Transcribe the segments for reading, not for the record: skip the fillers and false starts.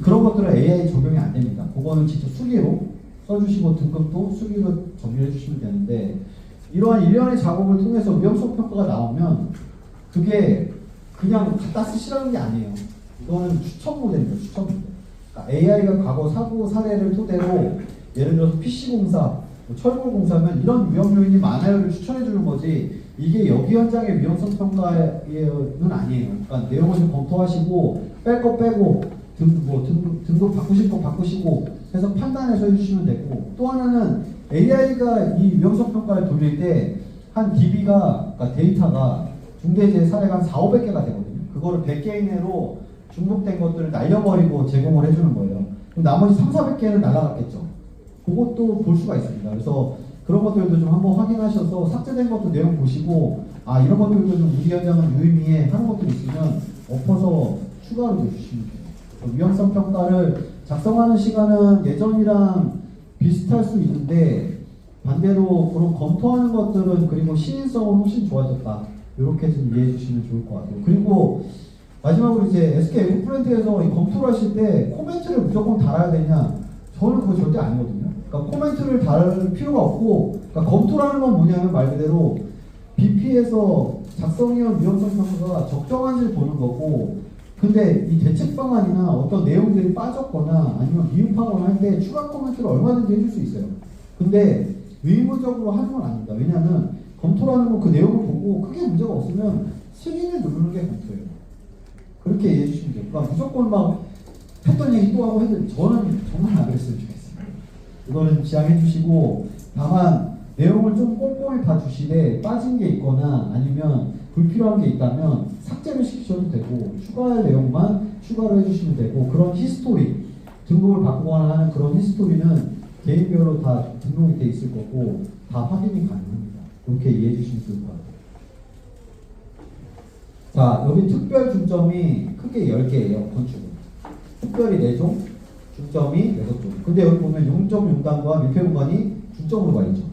그런 것들은 AI 적용이 안 됩니다. 그거는 직접 수기로 써주시고 등급도 수기로 정리해 주시면 되는데, 이러한 일련의 작업을 통해서 위험성 평가가 나오면 그게 그냥 갖다 쓰시라는 게 아니에요. 이거는 추천 모델입니다. 추천 모델. 그러니까 AI가 과거 사고 사례를 토대로 예를 들어서 PC공사, 뭐 철골공사면 이런 위험 요인이 많아요를 추천해 주는 거지, 이게 여기 현장의 위험성 평가는 아니에요. 그러니까 내용을 좀 검토하시고 뺄 거 빼고 등급 바꾸실 거 바꾸시고 해서 판단해서 해주시면 되고, 또 하나는 AI가 이 위험성 평가를 돌릴 때 한 DB가, 그러니까 데이터가 중대재해 사례가 한 4,500개가 되거든요. 그거를 100개 이내로 중복된 것들을 날려버리고 제공을 해주는 거예요. 그럼 나머지 3,400개는 날아갔겠죠. 그것도 볼 수가 있습니다. 그래서 그런 것들도 좀 한번 확인하셔서 삭제된 것도 내용 보시고, 아 이런 것들도 좀 우리 현장은 유의미해 하는 것들이 있으면 엎어서 추가로 내주시면 돼요. 위험성 평가를 작성하는 시간은 예전이랑 비슷할 수 있는데, 반대로 그런 검토하는 것들은 그리고 시인성은 훨씬 좋아졌다, 이렇게 좀 이해해 주시면 좋을 것 같아요. 그리고 마지막으로 이제 SK 에그플랜트에서 이 검토를 하실 때 코멘트를 무조건 달아야 되냐, 저는 그거 절대 아니거든요. 그러니까 코멘트를 달 필요가 없고, 그러니까 검토라는 건 뭐냐면 말 그대로 BP에서 작성위원 위험성 평가가 적정한지를 보는 거고, 근데 이 대책 방안이나 어떤 내용들이 빠졌거나 아니면 미흡하거나 할 때 추가 코멘트를 얼마든지 해줄 수 있어요. 근데 의무적으로 하는 건 아닙니다. 왜냐하면 검토라는 건 그 내용을 보고 크게 문제가 없으면 승인을 누르는 게 검토예요. 그렇게 이해해 주시면 돼요. 그러니까 무조건 막 했던 얘기 또 하고 해도 저는 정말 안 그랬으면 좋겠어요. 이거는 지양해 주시고, 다만 내용을 좀 꼼꼼히 봐주시되 빠진 게 있거나 아니면 불필요한 게 있다면 삭제를 시키셔도 되고, 추가할 내용만 추가로 해주시면 되고, 그런 히스토리, 등급을 바꾸거나 하는 그런 히스토리는 개인별로 다 등록이 돼 있을 거고 다 확인이 가능합니다. 그렇게 이해해 주시면 좋을 것 같아요. 자, 여기 특별 중점이 크게 10개예요. 건축은 특별히 4종, 중점이 6종. 근데 여기 보면 용적 용단과 밀폐 공간이 중점으로 가 있죠.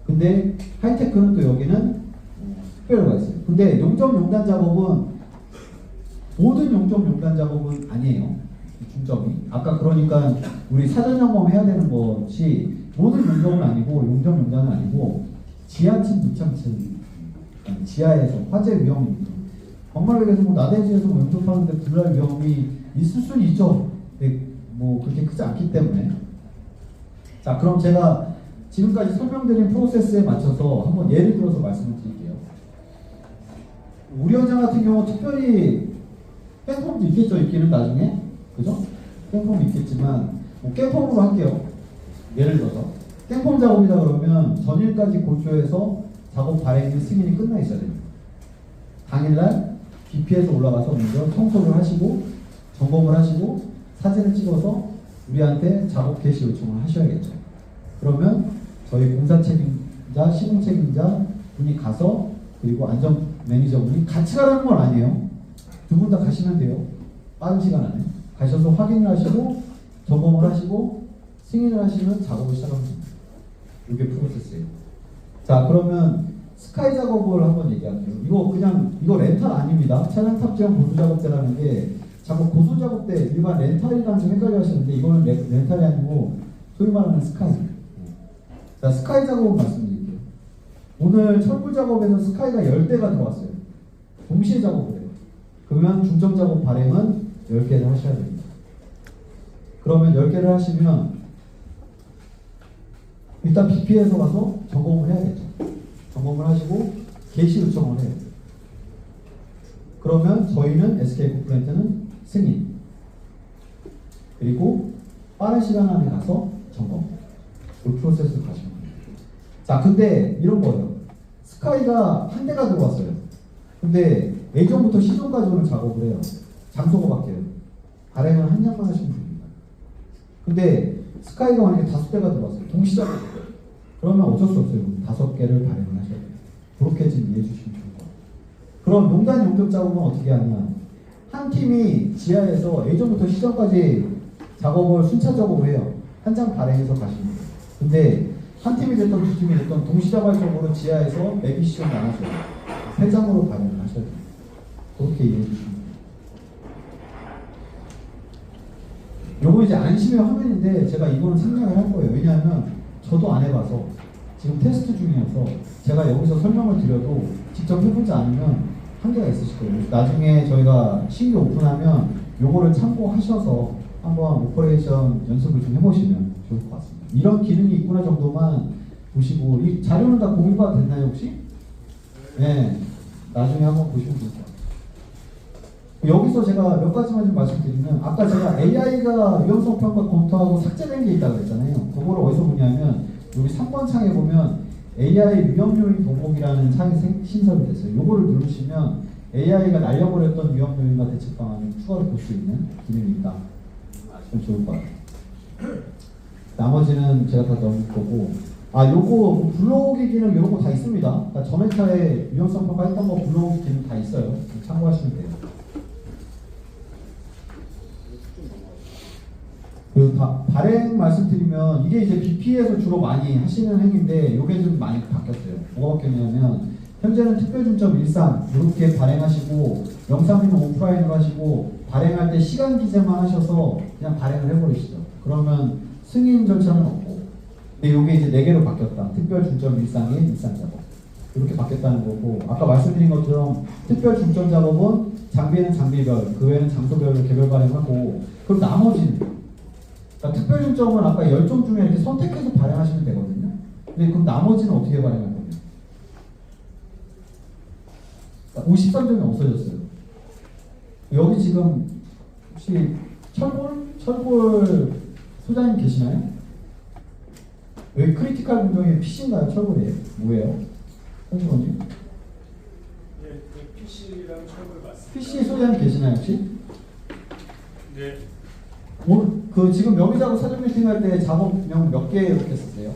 근데 하이테크는 또 여기는 특별로 가 있어요. 근데 용적 용단 작업은 모든 용적 용단 작업은 아니에요. 중점이. 아까 그러니까 우리 사전 점검 해야 되는 것이 모든 용적은 아니고, 용적 용단은 아니고, 지하층, 무창층, 지하에서 화재 위험이, 정말에서 뭐 나대지에서 뭐 용접하는데 불날 위험이 있을 수는 있죠. 근데 뭐 그렇게 크지 않기 때문에. 자, 그럼 제가 지금까지 설명드린 프로세스에 맞춰서 한번 예를 들어서 말씀을 드릴게요. 우리 현장 같은 경우 특별히 깽폼도 있겠죠. 있기는 나중에, 그죠? 깽폼 있겠지만 뭐 깽폼으로 할게요. 예를 들어서 깽폼 작업이다 그러면 전일까지 고조해서 작업 발행 승인이 끝나 있어야 됩니다. 당일날 BP에서 올라가서 먼저 청소를 하시고 점검을 하시고 사진을 찍어서 우리한테 작업 개시 요청을 하셔야겠죠. 그러면 저희 공사 책임자, 시공 책임자 분이 가서, 그리고 안전 매니저분이 같이 가라는 건 아니에요. 두 분 다 가시면 돼요. 빠른 시간 안에 가셔서 확인을 하시고 점검을 하시고 승인을 하시면 작업을 시작하면 됩니다. 이게 프로세스예요. 자, 그러면 스카이 작업을 한번 얘기할게요. 이거 렌탈 아닙니다. 차량 탑재형 고수 작업대라는 게 자꾸 고수 작업대 일반 렌탈이랑 좀 헷갈려 하시는데, 이거는 렌탈이 아니고 소위 말하는 스카이. 자, 스카이 작업을 말씀드릴게요. 오늘 철불 작업에서 스카이가 10대가 들어왔어요. 동시에 작업을 해요. 그러면 중점 작업 발행은 10개를 하셔야 됩니다. 그러면 10개를 하시면 일단 BP에서 가서 점검을 해야겠죠. 점검을 하시고 개시 요청을 해요. 그러면 저희는 SK 에그플랜트는 승인, 그리고 빠른 시간 안에 가서 점검, 그 프로세스를 가시면 됩니다. 자, 근데 이런 거예요. 스카이가 한 대가 들어왔어요. 근데 예전부터 시종까지 오는 작업을 해요. 장소가 바뀌어요. 발행은 한 장만 하시면 됩니다. 근데 스카이가 만약에 5대가 들어왔어요. 동시 작업을 해요. 그러면 어쩔 수 없어요. 5개를 발행을 하셔야 돼요. 그렇게 지금 이해해 주시면 좋을 것 같아요. 그럼 농단 용접 작업은 어떻게 하냐? 한 팀이 지하에서 예전부터 시전까지 작업을 순차 작업을 해요. 한 장 발행해서 가시면 돼요. 근데 한 팀이 됐던 두 팀이 됐던 동시다발적으로 지하에서 매기 시전 나눠줘요. 3장으로 발행을 하셔야 돼요. 그렇게 이해해 주시면 돼요. 요거 이제 안심의 화면인데 제가 이거는 생략을 할 거예요. 왜냐하면 저도 안 해봐서 지금 테스트 중이어서 제가 여기서 설명을 드려도 직접 해보지 않으면 한계가 있으실 거예요. 나중에 저희가 신규 오픈하면 요거를 참고하셔서 한번 오퍼레이션 연습을 좀 해보시면 좋을 것 같습니다. 이런 기능이 있구나 정도만 보시고, 이 자료는 다 공유가 됐나요 혹시? 네, 나중에 한번 보시면 좋을 것 같아요. 여기서 제가 몇 가지만 좀 말씀드리면, 아까 제가 AI가 위험성 평가 검토하고 삭제된 게 있다고 했잖아요. 그거를 어디서 보냐면 여기 3번 창에 보면 AI 위험 요인 보복이라는 창이 신설이 됐어요. 요거를 누르시면 AI가 날려버렸던 위험 요인과 대책 방안을 추가로 볼 수 있는 기능이 있다. 아시면 좋을 것 같아요. 나머지는 제가 다 넣을 거고, 요거 불러오기 기능 이런 거 다 있습니다. 그러니까 전 회차에 위험성 평가 했던 거 불러오기 기능 다 있어요. 참고하시면 돼요. 그리고 발행 말씀드리면, 이게 이제 BP에서 주로 많이 하시는 행위인데 이게 좀 많이 바뀌었어요. 뭐가 바뀌었냐면, 현재는 특별중점 13 이렇게 발행하시고 영상이면 오프라인으로 하시고 발행할 때 시간 기재만 하셔서 그냥 발행을 해버리시죠. 그러면 승인 절차는 없고, 근데 이게 이제 4개로 바뀌었다. 특별중점 13의 일상작업 이렇게 바뀌었다는 거고, 아까 말씀드린 것처럼 특별중점 작업은 장비에는 장비별, 그 외에는 장소별로 개별 발행하고, 그럼 나머지는 그러니까 특별중점은 아까 10종 중에 이렇게 선택해서 발행하시면 되거든요. 근데 그럼 나머지는 어떻게 발행할 거예요? 그러니까 53점이 없어졌어요. 여기 지금 혹시 철골 소장님 계시나요? 여기 크리티컬 공정이 PC인가요? 철골이에요? 뭐예요? 선생님? 네, PC랑 철골 맞습니다. PC 소장님 계시나요 혹시? 네. 지금 명의작업 사전 미팅 할 때 작업명 몇 개 이렇게 쓰세요?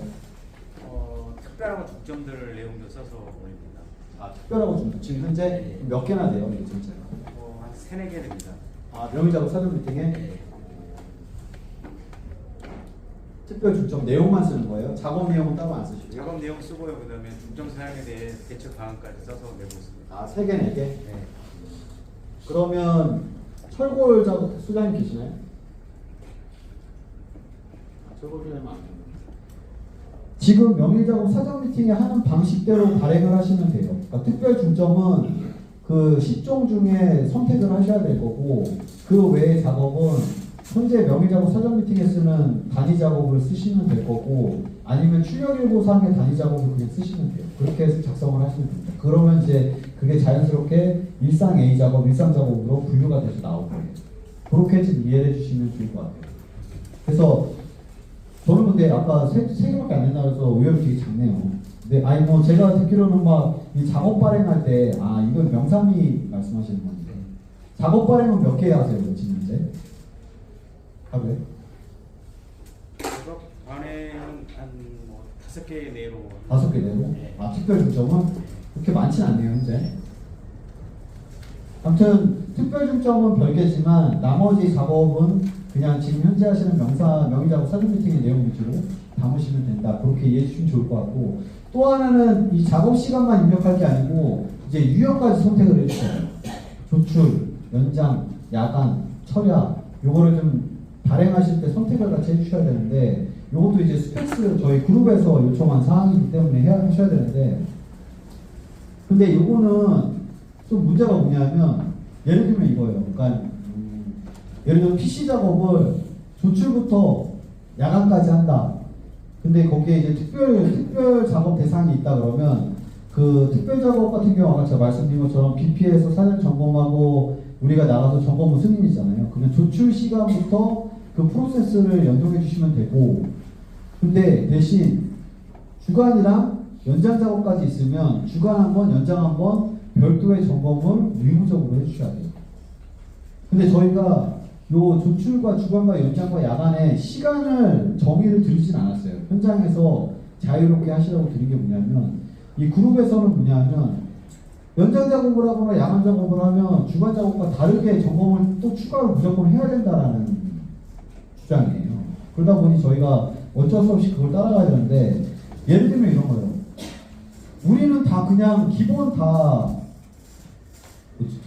특별하고 독점들 내용도 써서 보냅니다. 특별하고 좀 지금 현재 몇 개나 돼요? 이게 전체가? 한 3, 4개 됩니다. 명의작업 사전 미팅에? 네. 특별 중점 내용만 쓰는 거예요? 작업 내용은 따로 안 쓰시고요? 작업 내용 쓰고요. 그 다음에 중점 사양에 대해 대책 방안까지 써서 내고 있습니다. 3개, 4개? 네. 그러면 철골 작업 소장님 계시나요? 지금 명의작업 사전 미팅에 하는 방식대로 발행을 하시면 돼요. 그러니까 특별 중점은 그 10종 중에 선택을 하셔야 될 거고, 그 외의 작업은 현재 명의작업 사전 미팅에 쓰는 단위 작업을 쓰시면 될 거고, 아니면 출력일보상의 단위 작업을 그냥 쓰시면 돼요. 그렇게 해서 작성을 하시면 됩니다. 그러면 이제 그게 자연스럽게 일상 A 작업, 일상 작업으로 분류가 돼서 나올 거예요. 그렇게 좀 이해해 주시면 좋을 것 같아요. 그래서 저는 근데 아까 3개밖에 안 된다 그래서 의외로 되게 작네요. 근데 제가 듣기로는 막 이 작업 발행할 때 이건 명삼이 말씀하시는 건데, 작업 발행은 몇 개 하세요 지금 현재? 하루에? 작업 발행은 한 5개 내로. 5개 내로? 네. 특별 중점은 그렇게 많지는 않네요 현재. 아무튼 특별 중점은 별개지만 나머지 작업은 그냥 지금 현재 하시는 명의작업 사전 미팅의 내용 위주로 담으시면 된다. 그렇게 이해해 주시면 좋을 것 같고, 또 하나는 이 작업 시간만 입력할 게 아니고 이제 유형까지 선택을 해주셔야 돼요. 조출, 연장, 야간, 철야, 요거를 좀 발행하실 때 선택을 같이 해주셔야 되는데, 요것도 이제 스펙스 저희 그룹에서 요청한 사항이기 때문에 하셔야 되는데, 근데 요거는 좀 문제가 뭐냐면, 예를 들면 이거예요. 그러니까 예를 들면 PC 작업을 조출부터 야간까지 한다. 근데 거기에 이제 특별 작업 대상이 있다 그러면, 그 특별 작업 같은 경우 아까 제가 말씀드린 것처럼 BP에서 사전 점검하고 우리가 나가서 점검은 승인이잖아요. 그러면 조출 시간부터 그 프로세스를 연동해 주시면 되고, 근데 대신 주간이랑 연장 작업까지 있으면 주간 한번, 연장 한번 별도의 점검을 의무적으로 해주셔야 돼요. 근데 저희가 요 조출과 주간과 연장과 야간에 시간을 정의를 드리진 않았어요. 현장에서 자유롭게 하시라고 드린 게 뭐냐면, 이 그룹에서는 뭐냐면 연장 작업을 하거나 야간 작업을 하면 주간 작업과 다르게 점검을 또 추가로 무조건 해야 된다라는 주장이에요. 그러다 보니 저희가 어쩔 수 없이 그걸 따라가야 되는데, 예를 들면 이런 거예요. 우리는 다 그냥 기본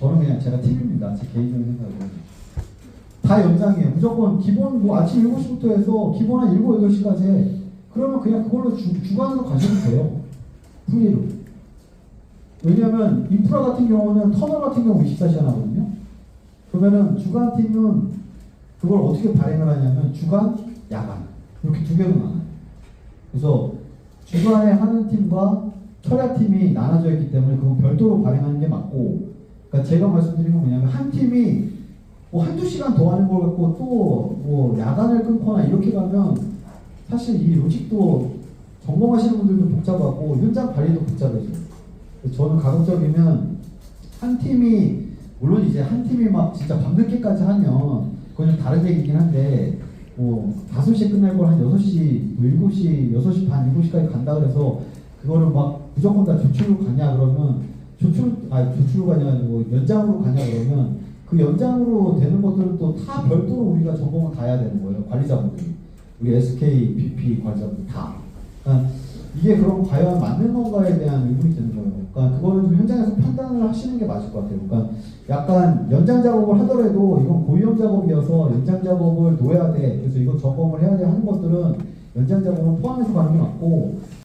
저는 그냥 제가 팁입니다. 제 개인적인 생각으로. 다 연장이에요. 무조건 기본 뭐 아침 7시부터 해서 기본 한 7, 8시까지 해. 그러면 그냥 그걸로 주간으로 가셔도 돼요. 프리로. 왜냐하면 인프라 같은 경우는 터널 같은 경우 24시간 하거든요. 그러면은 주간 팀은 그걸 어떻게 발행을 하냐면 주간, 야간 이렇게 두 개로 나눠요. 그래서 주간에 하는 팀과 철야 팀이 나눠져 있기 때문에 그건 별도로 발행하는 게 맞고, 그러니까 제가 말씀드린 건 뭐냐면 한 팀이 뭐 한두 시간 더 하는 걸 갖고 또 뭐 야간을 끊거나 이렇게 가면 사실 이 로직도 점검하시는 분들도 복잡하고 현장 관리도 복잡해져요. 그래서 저는 가급적이면 한 팀이, 물론 이제 한 팀이 막 진짜 밤늦게까지 하면 그건 좀 다른 얘기긴 한데, 뭐 5시에 끝날 걸 한 6시, 뭐 7시, 6시 반, 7시까지 간다 그래서 그거를 막 무조건 다 조출로 가냐 그러면 조출로 가냐 아니고 연장으로 가냐 그러면 그 연장으로 되는 것들은 또 다 별도로 우리가 점검을 다 해야 되는 거예요. 관리자분들이. 우리 SK, BP 관리자분들 다. 그러니까 이게 그럼 과연 맞는 건가에 대한 의문이 드는 거예요. 그러니까 그거를 좀 현장에서 판단을 하시는 게 맞을 것 같아요. 그러니까 약간 연장 작업을 하더라도 이건 고위험 작업이어서 연장 작업을 놓아야 돼. 그래서 이거 점검을 해야 돼 하는 것들은 연장 작업은 포함해서 가는 게 맞고,